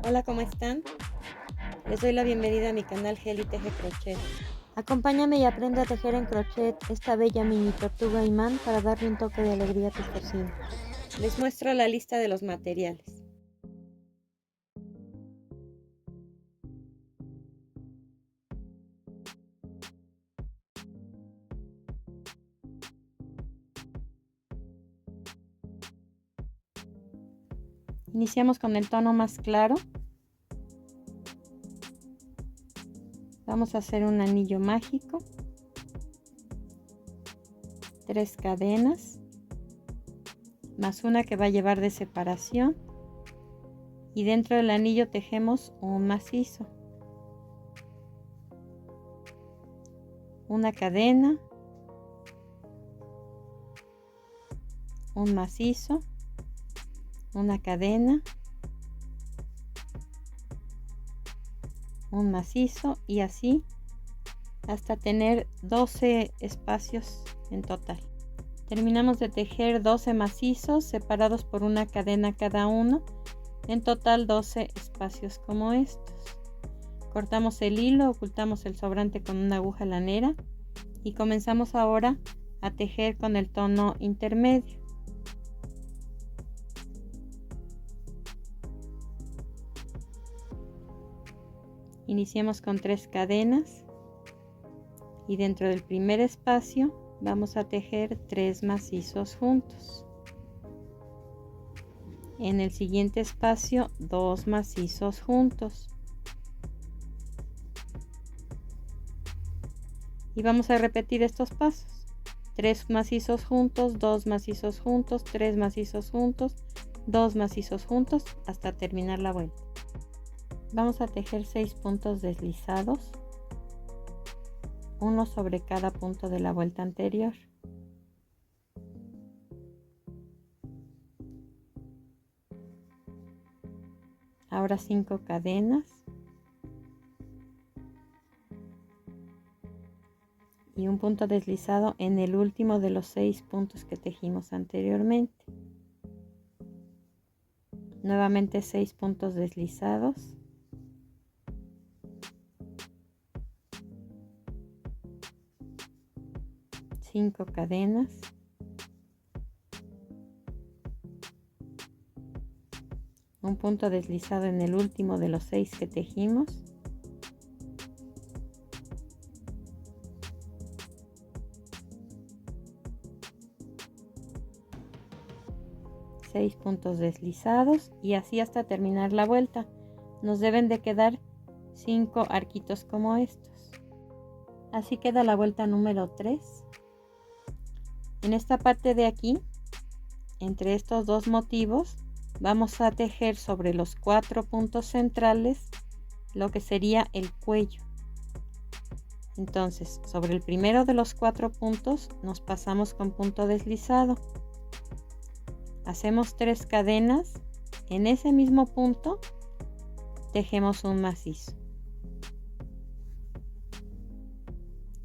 Hola, ¿cómo están? Les doy la bienvenida a mi canal Geli Teje Crochet. Acompáñame y aprende a tejer en crochet esta bella mini tortuga imán para darle un toque de alegría a tu cocina. Les muestro la lista de los materiales. Iniciamos con el tono más claro. Vamos a hacer un anillo mágico, 3 cadenas, más una que va a llevar de separación, y dentro del anillo tejemos un macizo, una cadena, un macizo, una cadena, un macizo, y así hasta tener 12 espacios en total. Terminamos de tejer 12 macizos separados por una cadena cada uno, en total 12 espacios como estos. Cortamos el hilo, ocultamos el sobrante con una aguja lanera y comenzamos ahora a tejer con el tono intermedio. Iniciemos con 3 cadenas y dentro del primer espacio vamos a tejer 3 macizos juntos. En el siguiente espacio 2 macizos juntos. Y vamos a repetir estos pasos: 3 macizos juntos, 2 macizos juntos, 3 macizos juntos, 2 macizos juntos, hasta terminar la vuelta. Vamos a tejer 6 puntos deslizados, uno sobre cada punto de la vuelta anterior. Ahora 5 cadenas y un punto deslizado en el último de los 6 puntos que tejimos anteriormente. Nuevamente 6 puntos deslizados, cinco cadenas, un punto deslizado en el último de los 6 que tejimos, seis puntos deslizados, y así hasta terminar la vuelta. Nos deben de quedar 5 arquitos como estos. Así queda la vuelta número 3. En esta parte de aquí, entre estos dos motivos, vamos a tejer sobre los 4 puntos centrales lo que sería el cuello. Entonces, sobre el primero de los 4 puntos nos pasamos con punto deslizado. Hacemos 3 cadenas, en ese mismo punto tejemos un macizo.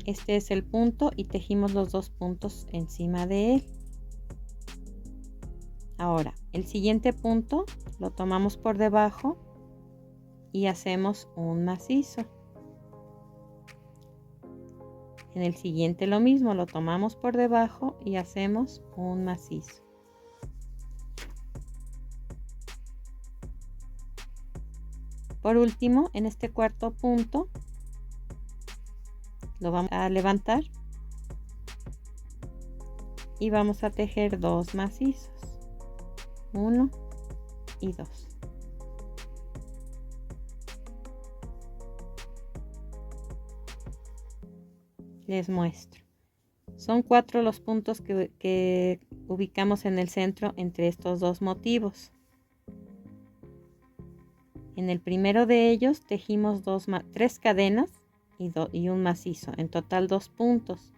Este es el punto y tejimos los 2 puntos encima de él. Ahora, el siguiente punto lo tomamos por debajo y hacemos un macizo. En el siguiente lo mismo, lo tomamos por debajo y hacemos un macizo. Por último, en este cuarto punto lo vamos a levantar y vamos a tejer 2 macizos, 1 y 2. Les muestro. Son 4 los puntos que ubicamos en el centro entre estos dos motivos. En el primero de ellos tejimos 3 cadenas y un macizo, en total 2 puntos.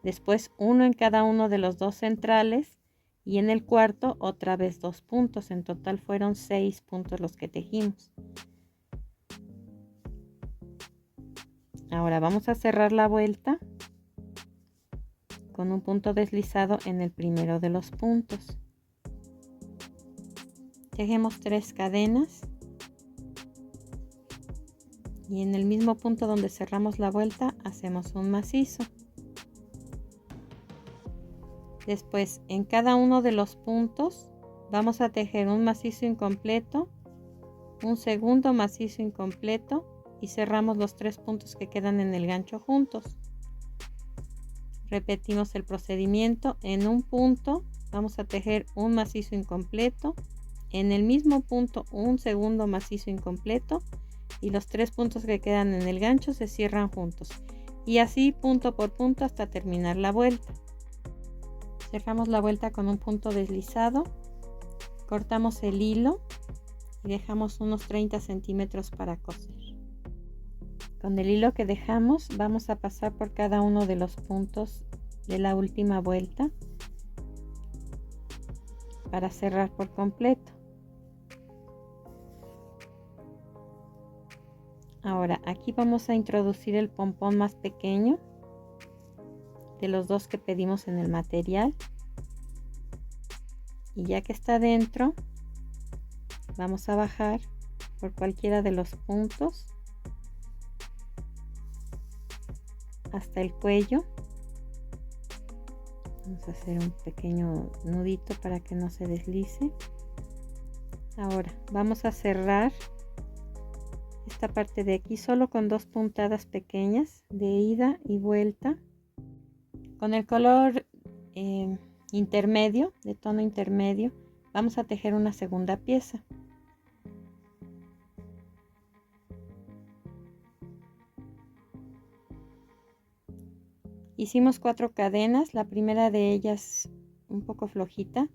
Después uno en cada uno de los 2 centrales, y en el cuarto otra vez 2 puntos. En total fueron 6 puntos los que tejimos. Ahora vamos a cerrar la vuelta con un punto deslizado en el primero de los puntos. Tejemos 3 cadenas y en el mismo punto donde cerramos la vuelta hacemos un macizo. Después en cada uno de los puntos vamos a tejer un macizo incompleto, un segundo macizo incompleto y cerramos los 3 puntos que quedan en el gancho juntos. Repetimos el procedimiento. En un punto vamos a tejer un macizo incompleto, en el mismo punto un segundo macizo incompleto y los 3 puntos que quedan en el gancho se cierran juntos, y así punto por punto hasta terminar la vuelta. Cerramos la vuelta con un punto deslizado, cortamos el hilo y dejamos unos 30 centímetros para coser. Con el hilo que dejamos vamos a pasar por cada uno de los puntos de la última vuelta para cerrar por completo. Ahora aquí vamos a introducir el pompón más pequeño de los dos que pedimos en el material, y ya que está dentro vamos a bajar por cualquiera de los puntos hasta el cuello. Vamos a hacer un pequeño nudito para que no se deslice. Ahora vamos a cerrar esta parte de aquí solo con 2 puntadas pequeñas de ida y vuelta con el color intermedio, de tono intermedio. Vamos a tejer una segunda pieza. Hicimos 4 cadenas, la primera de ellas un poco flojita,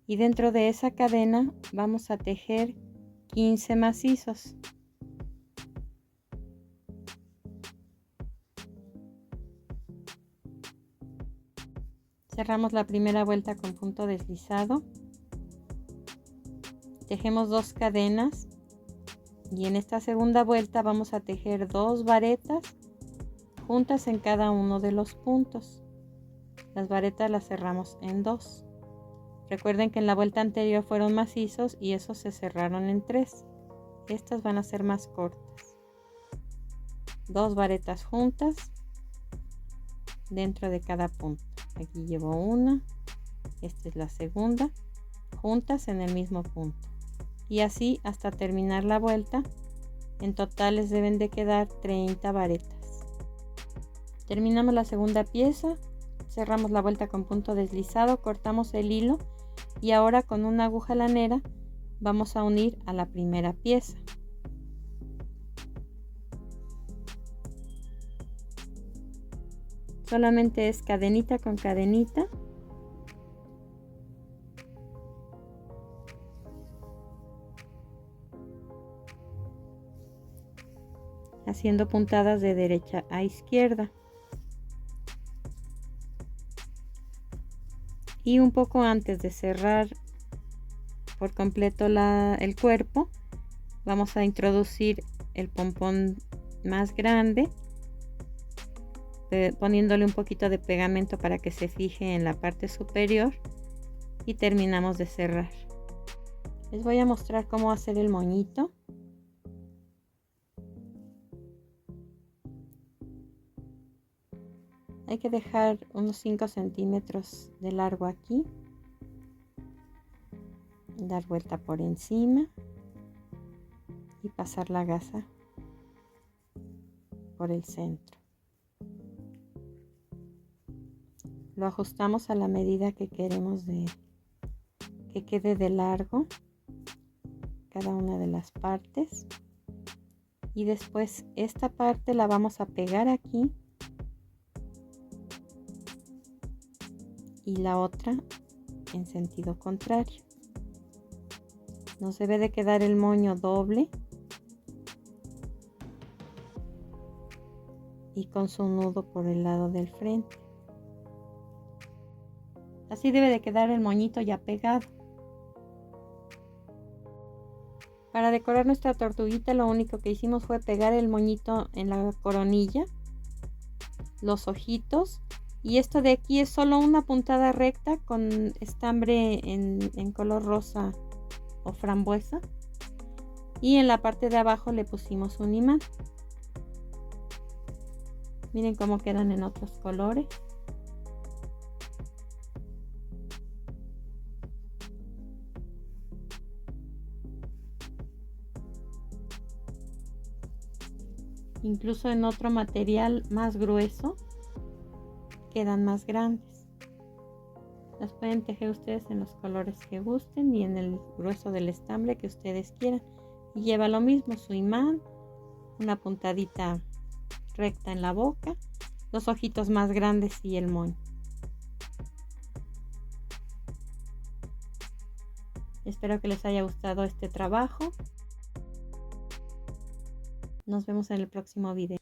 y dentro de esa cadena vamos a tejer 15 macizos. Cerramos la primera vuelta con punto deslizado, tejemos 2 cadenas y en esta segunda vuelta vamos a tejer 2 varetas juntas en cada uno de los puntos. Las varetas las cerramos en 2. Recuerden que en la vuelta anterior fueron macizos y esos se cerraron en 3. Estas van a ser más cortas. 2 varetas juntas dentro de cada punto. Aquí llevo una, esta es la segunda, juntas en el mismo punto, y así hasta terminar la vuelta. En total les deben de quedar 30 varetas. Terminamos la segunda pieza, cerramos la vuelta con punto deslizado, cortamos el hilo y ahora con una aguja lanera vamos a unir a la primera pieza. Solamente es cadenita con cadenita. Haciendo puntadas de derecha a izquierda. Y un poco antes de cerrar por completo el cuerpo, vamos a introducir el pompón más grande, poniéndole un poquito de pegamento para que se fije en la parte superior, y terminamos de cerrar. Les voy a mostrar cómo hacer el moñito. Hay que dejar unos 5 centímetros de largo aquí, dar vuelta por encima y pasar la gasa por el centro. Lo ajustamos a la medida que queremos que quede de largo cada una de las partes, y después esta parte la vamos a pegar aquí y la otra en sentido contrario. Nos debe de quedar el moño doble y con su nudo por el lado del frente. Así debe de quedar el moñito ya pegado. Para decorar nuestra tortuguita, lo único que hicimos fue pegar el moñito en la coronilla, los ojitos, y esto de aquí es solo una puntada recta con estambre en color rosa o frambuesa, y en la parte de abajo le pusimos un imán. Miren cómo quedan en otros colores. Incluso en otro material más grueso quedan más grandes. Las pueden tejer ustedes en los colores que gusten y en el grueso del estambre que ustedes quieran. Y lleva lo mismo, su imán, una puntadita recta en la boca, los ojitos más grandes y el moño. Espero que les haya gustado este trabajo. Nos vemos en el próximo video.